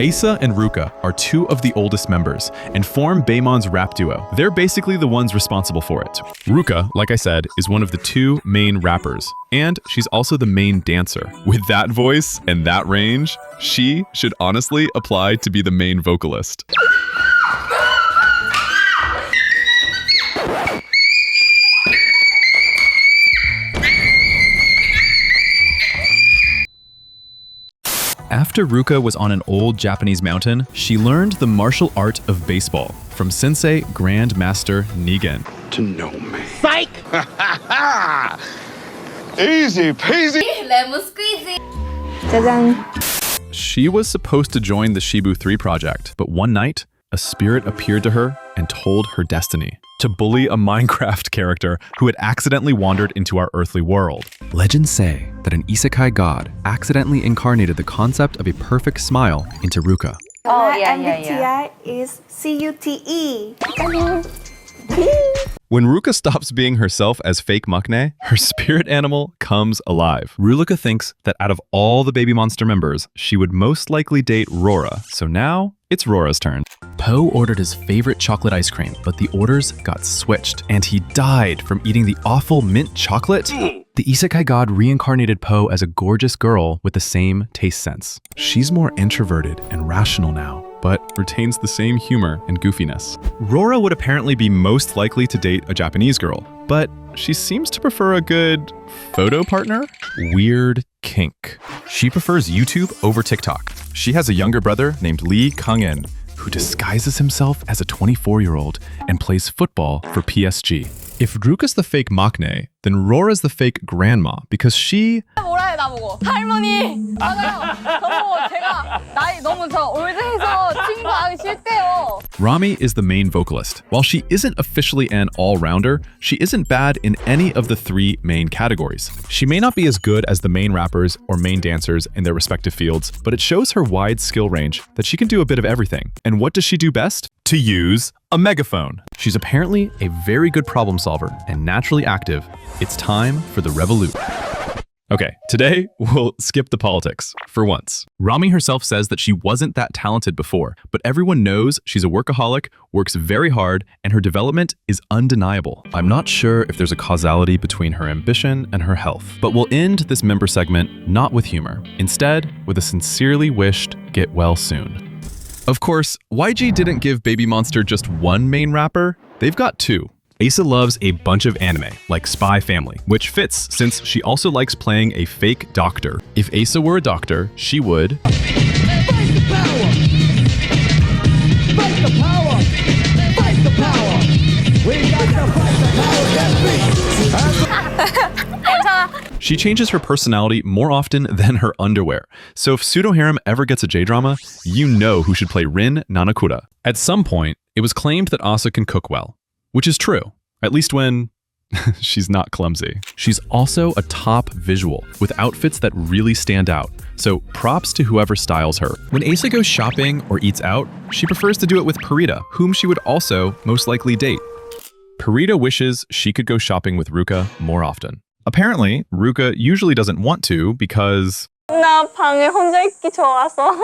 Asa and Ruka are two of the oldest members and form Baemon's rap duo. They're basically the ones responsible for it. Ruka, like I said, is one of the two main rappers, and she's also the main dancer. With that voice and that range, she should honestly apply to be the main vocalist. After Ruka was on an old Japanese mountain, she learned the martial art of baseball from Sensei Grandmaster Negan. To know me. Psych! Easy peasy. Lemon squeezy. 짜잔. She was supposed to join the Shibu 3 project, but one night, a spirit appeared to her and told her destiny: to bully a Minecraft character who had accidentally wandered into our earthly world. Legends say that an isekai god accidentally incarnated the concept of a perfect smile into Ruka. Oh, yeah. MBTI is CUTE. When Ruka stops being herself as fake Maknae, her spirit animal comes alive. Ruka thinks that out of all the Babymonster members, she would most likely date Rora, so now it's Rora's turn. Poe ordered his favorite chocolate ice cream, but the orders got switched, and he died from eating the awful mint chocolate. The isekai god reincarnated Poe as a gorgeous girl with the same taste sense. She's more introverted and rational now, but retains the same humor and goofiness. Rora would apparently be most likely to date a Japanese girl, but she seems to prefer a good photo partner? Weird kink. She prefers YouTube over TikTok. She has a younger brother named Lee Kang-in, who disguises himself as a 24-year-old and plays football for PSG. If Ruka's the fake Maknae, then Rora's the fake grandma because she... 뭐라 해 나보고. 할머니. 맞아요. 저보고 제가 나이 너무 올드해서 친구하기 싫대요. Rami is the main vocalist. While she isn't officially an all-rounder, she isn't bad in any of the three main categories. She may not be as good as the main rappers or main dancers in their respective fields, but it shows her wide skill range that she can do a bit of everything. And what does she do best? To use a megaphone. She's apparently a very good problem solver and naturally active. It's time for the revolute. Okay, today we'll skip the politics, for once. Rami herself says that she wasn't that talented before, but everyone knows she's a workaholic, works very hard, and her development is undeniable. I'm not sure if there's a causality between her ambition and her health, but we'll end this member segment not with humor, instead with a sincerely wished get well soon. Of course, YG didn't give Babymonster just one main rapper, they've got two. Asa loves a bunch of anime, like Spy Family, which fits since she also likes playing a fake doctor. If Asa were a doctor, she would... Fight the power! Fight the power! Fight the power! We got to fight the power that beats! She changes her personality more often than her underwear. So if Pseudo Harem ever gets a J-drama, you know who should play Rin Nanakura. At some point, it was claimed that Asa can cook well, which is true, at least when she's not clumsy. She's also a top visual with outfits that really stand out. So props to whoever styles her. When Asa goes shopping or eats out, she prefers to do it with Pharita, whom she would also most likely date. Pharita wishes she could go shopping with Ruka more often. Apparently, Ruka usually doesn't want to because... 나 방에 혼자 있기 좋아서.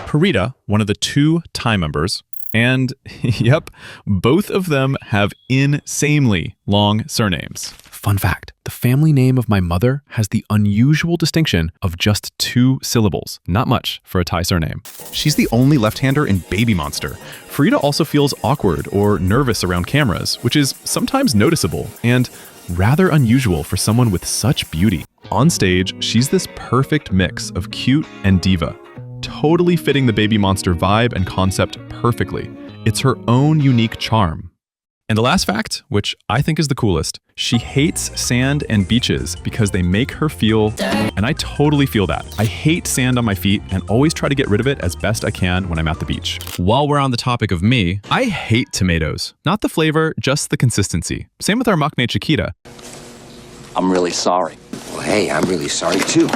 Pharita, one of the two Thai members, and yep, both of them have insanely long surnames. Fun fact, the family name of my mother has the unusual distinction of just 2 syllables. Not much for a Thai surname. She's the only left-hander in Babymonster. Pharita also feels awkward or nervous around cameras, which is sometimes noticeable and rather unusual for someone with such beauty. On stage, she's this perfect mix of cute and diva, totally fitting the Babymonster vibe and concept perfectly. It's her own unique charm. And the last fact, which I think is the coolest, she hates sand and beaches because they make her feel, and I totally feel that. I hate sand on my feet and always try to get rid of it as best I can when I'm at the beach. While we're on the topic of me, I hate tomatoes. Not the flavor, just the consistency. Same with our Maknae Chiquita. I'm really sorry. Well, hey, I'm really sorry too.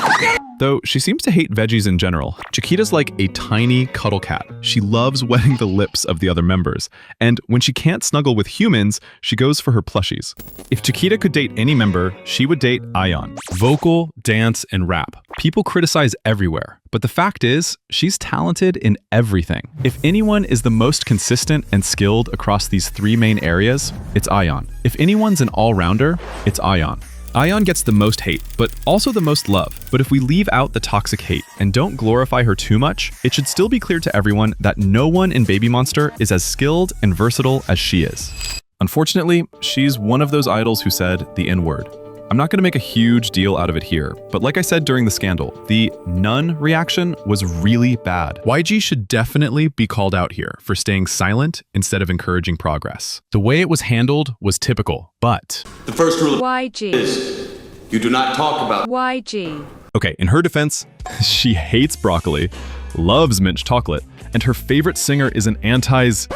though she seems to hate veggies in general. Chiquita's like a tiny cuddle cat. She loves wetting the lips of the other members, and when she can't snuggle with humans, she goes for her plushies. If Chiquita could date any member, she would date ahyeon. Vocal, dance, and rap. People criticize everywhere, but the fact is, she's talented in everything. If anyone is the most consistent and skilled across these three main areas, it's ahyeon. If anyone's an all-rounder, it's ahyeon. ahyeon gets the most hate, but also the most love. But if we leave out the toxic hate and don't glorify her too much, it should still be clear to everyone that no one in Babymonster is as skilled and versatile as she is. Unfortunately, she's one of those idols who said the N-word. I'm not going to make a huge deal out of it here, but like I said during the scandal, the none reaction was really bad. YG should definitely be called out here for staying silent instead of encouraging progress. The way it was handled was typical, but... The first rule YG is you do not talk about YG. Okay, in her defense, she hates broccoli, loves mint chocolate, and her favorite singer is an anti's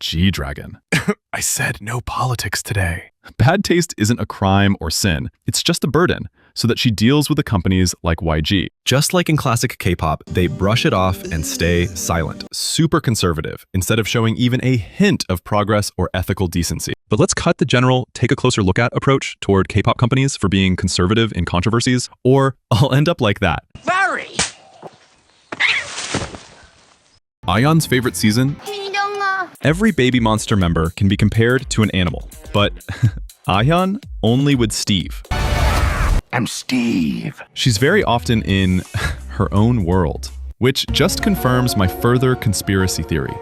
G-Dragon. I said no politics today. Bad taste isn't a crime or sin, it's just a burden, so that she deals with the companies like YG. Just like in classic K-pop, they brush it off and stay silent. Super conservative, instead of showing even a hint of progress or ethical decency. But let's cut the general, take a closer look at approach toward K-pop companies for being conservative in controversies, or I'll end up like that. Very. ahyeon's favorite season? Every Babymonster member can be compared to an animal, but ahyeon only with Steve. I'm Steve. She's very often in her own world, which just confirms my further conspiracy theory.